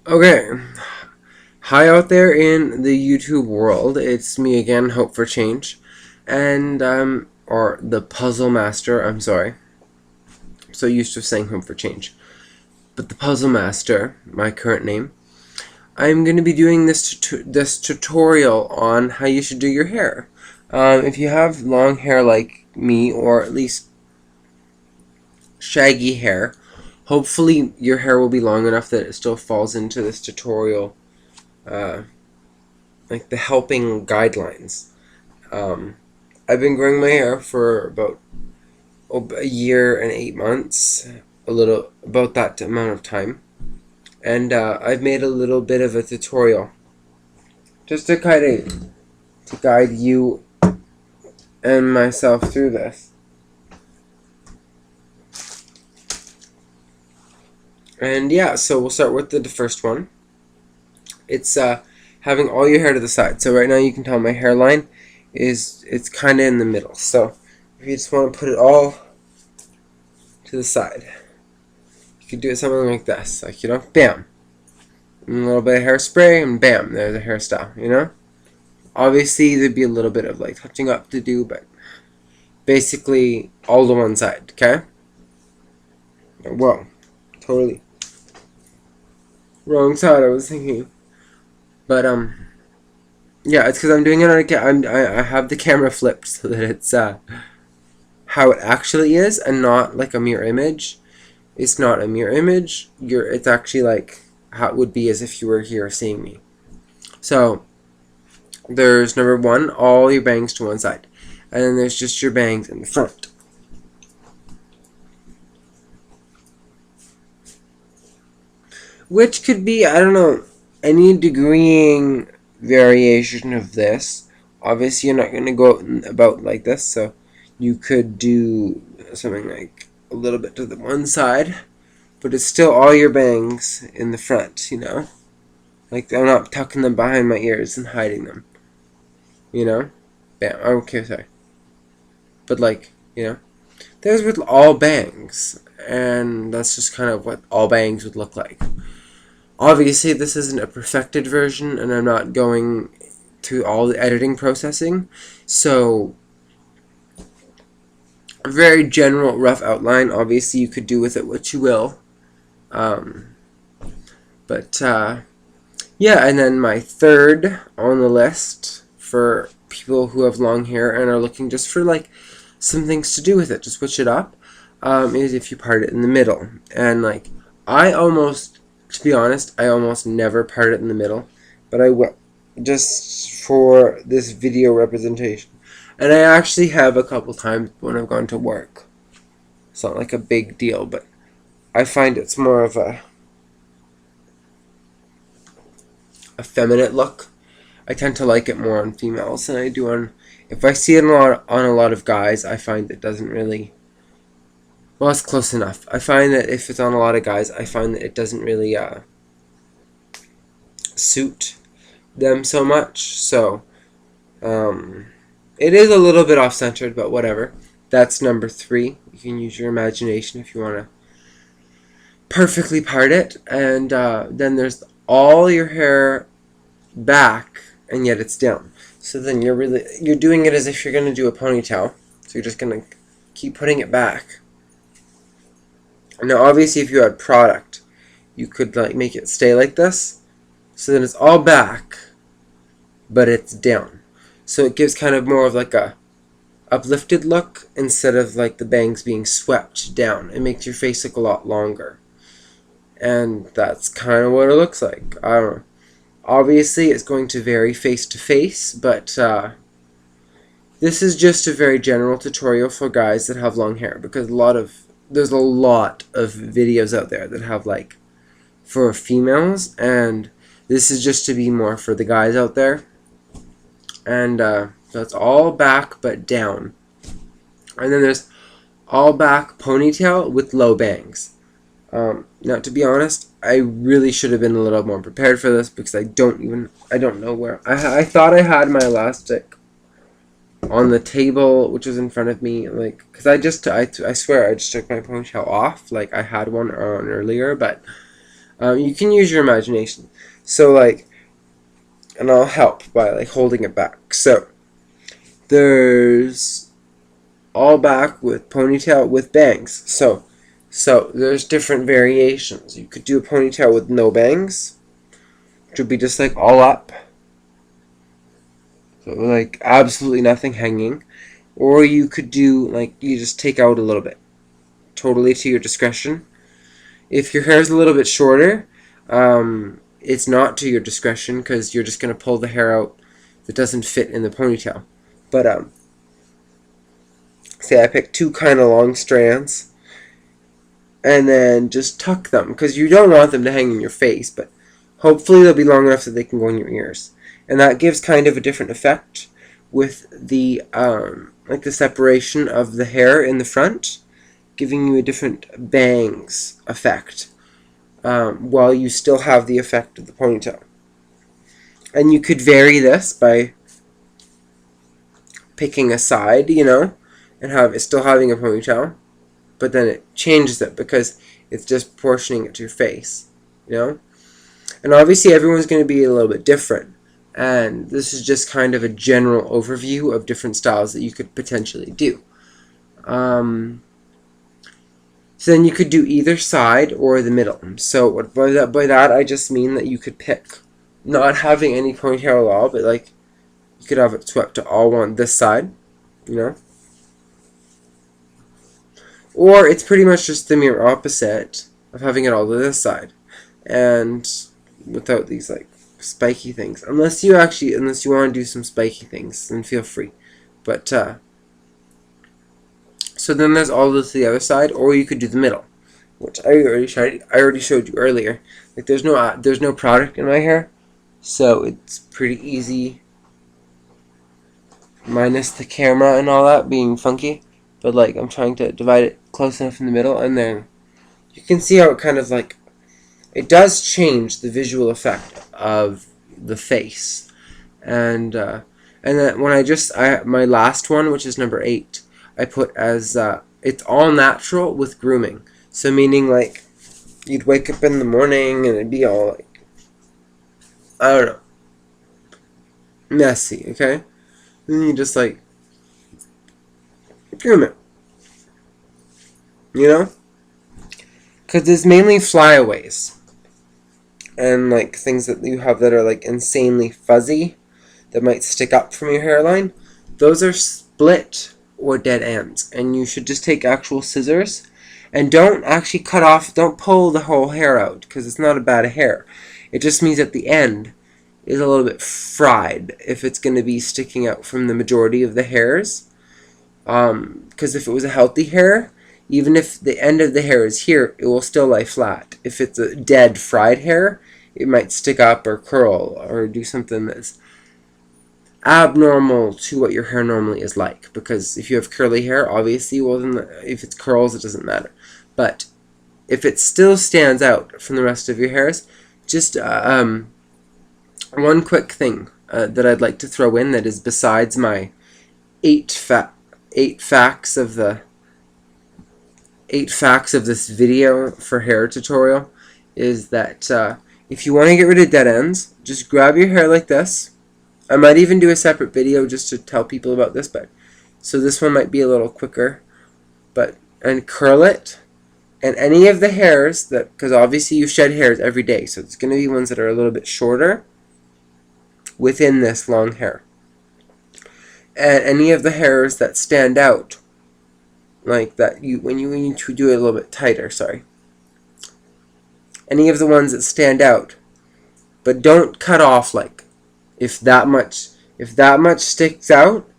Okay, hi out there in the YouTube world. It's me again, Hope for Change, and or the Puzzle Master. I'm sorry, I'm so used to saying Hope for Change, but the Puzzle Master, my current name. I'm going to be doing this tutorial on how you should do your hair. If you have long hair like me, or at least shaggy hair, hopefully your hair will be long enough that it still falls into this tutorial. Uh, like the helping guidelines. Um, I've been growing my hair for about a year and 8 months, a little about that amount of time, and I've made a little bit of a tutorial just to guide you and myself through this. And yeah, so we'll start with the first one. It's having all your hair to the side. So right now you can tell my hairline it's kind of in the middle. So if you just want to put it all to the side, you could do it something like this, like, bam, and a little bit of hairspray, and bam, there's a hairstyle. Obviously there'd be a little bit of like touching up to do, but basically all to one side. Okay. Whoa, totally wrong side, I was thinking. But yeah, it's because I'm doing it on I have the camera flipped so that it's how it actually is, and not like a mirror image. It's not a mirror image. It's actually like how it would be as if you were here seeing me. So there's number one, all your bangs to one side, and then there's just your bangs in the front. Which could be, I don't know, any degreeing variation of this. Obviously, you're not going to go about like this, so you could do something like a little bit to the one side, but it's still all your bangs in the front. Like, I'm not tucking them behind my ears and hiding them, Bam. Okay, sorry. But, like, there's with all bangs, and that's just kind of what all bangs would look like. Obviously, this isn't a perfected version, and I'm not going through all the editing processing, so a very general, rough outline. Obviously, you could do with it what you will. Yeah, and then my third on the list for people who have long hair and are looking just for, like, some things to do with it, to switch it up, is if you part it in the middle. And, like, to be honest, I almost never part it in the middle, but I will, just for this video representation. And I actually have a couple times when I've gone to work. It's not like a big deal, but I find it's more of a feminine look. I tend to like it more on females than I do on. If I see it on a lot of guys, I find it doesn't really. Well, it's close enough. I find that if it's on a lot of guys, I find that it doesn't really suit them so much. So, it is a little bit off-centered, but whatever. That's number 3. You can use your imagination if you want to perfectly part it. And then there's all your hair back, and yet it's down. So then you're doing it as if you're going to do a ponytail. So you're just going to keep putting it back. Now, obviously, if you had product, you could like make it stay like this. So then it's all back, but it's down. So it gives kind of more of like a uplifted look instead of like the bangs being swept down. It makes your face look a lot longer. And that's kind of what it looks like. I don't know. Obviously, it's going to vary face to face, but this is just a very general tutorial for guys that have long hair, because there's a lot of videos out there that have like for females, and this is just to be more for the guys out there. And so it's all back but down, and then there's all back ponytail with low bangs. Now, to be honest, I really should have been a little more prepared for this, because I don't know where I thought I had my elastic on the table, which was in front of me, like, because I swear I just took my ponytail off, like I had one on earlier, but You can use your imagination. So like, and I'll help by like holding it back. So there's all back with ponytail with bangs. So there's different variations. You could do a ponytail with no bangs, which would be just like all up. So like absolutely nothing hanging. Or you could do like you just take out a little bit. Totally to your discretion. If your hair is a little bit shorter, it's not to your discretion because you're just going to pull the hair out that doesn't fit in the ponytail. But say I picked two kind of long strands and then just tuck them because you don't want them to hang in your face, but hopefully they'll be long enough that they can go in your ears. And that gives kind of a different effect with the like the separation of the hair in the front, giving you a different bangs effect while you still have the effect of the ponytail. And you could vary this by picking a side, and have it still having a ponytail, but then it changes it because it's just proportioning it to your face, And obviously everyone's going to be a little bit different. And this is just kind of a general overview of different styles that you could potentially do. So then you could do either side or the middle. So by that I just mean that you could pick not having any ponytail at all, but like you could have it swept to all on this side, Or it's pretty much just the mirror opposite of having it all to this side. And without these like spiky things. Unless you want to do some spiky things, then feel free. But so then there's all this to the other side, or you could do the middle, which I already showed you earlier. Like there's no product in my hair, so it's pretty easy, minus the camera and all that being funky. But like I'm trying to divide it close enough in the middle, and then you can see how it kind of like it does change the visual effect of the face. And then when my last one, which is number 8, I put as it's all natural with grooming. So meaning like you'd wake up in the morning and it'd be all like, I don't know, messy, okay? And then you just like groom it, because there's mainly flyaways and like things that you have that are like insanely fuzzy that might stick up from your hairline. Those are split or dead ends, and you should just take actual scissors and don't actually don't pull the whole hair out, because it's not a bad hair. It just means at the end is a little bit fried if it's going to be sticking out from the majority of the hairs. Because if it was a healthy hair, even if the end of the hair is here, it will still lie flat. If it's a dead, fried hair, it might stick up or curl or do something that's abnormal to what your hair normally is like. Because if you have curly hair, obviously, well then if it's curls, it doesn't matter. But if it still stands out from the rest of your hairs, just one quick thing that I'd like to throw in that is besides my 8 facts of this video for hair tutorial is that if you want to get rid of dead ends, just grab your hair like this. I might even do a separate video just to tell people about this, but so this one might be a little quicker, and curl it, and any of the hairs that, because obviously you shed hairs every day, so it's going to be ones that are a little bit shorter within this long hair. And any of the hairs that stand out, like that, when you need to do it a little bit tighter, any of the ones that stand out, but don't cut off, like if that much sticks out,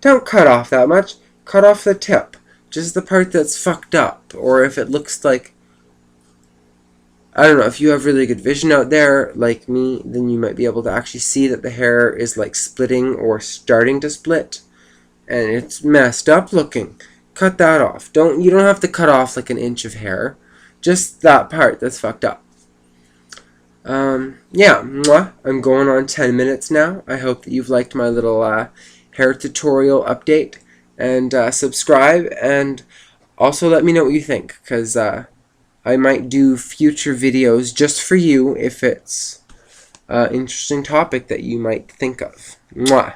don't cut off that much. Cut off the tip, just the part that's fucked up. Or if it looks like, I don't know, if you have really good vision out there like me, then you might be able to actually see that the hair is like splitting or starting to split, and it's messed up looking. Cut that off. You don't have to cut off like an inch of hair, just that part that's fucked up. Yeah, I'm going on 10 minutes now. I hope that you've liked my little hair tutorial update, and subscribe, and also let me know what you think, because I might do future videos just for you if it's an interesting topic that you might think of. Mwah.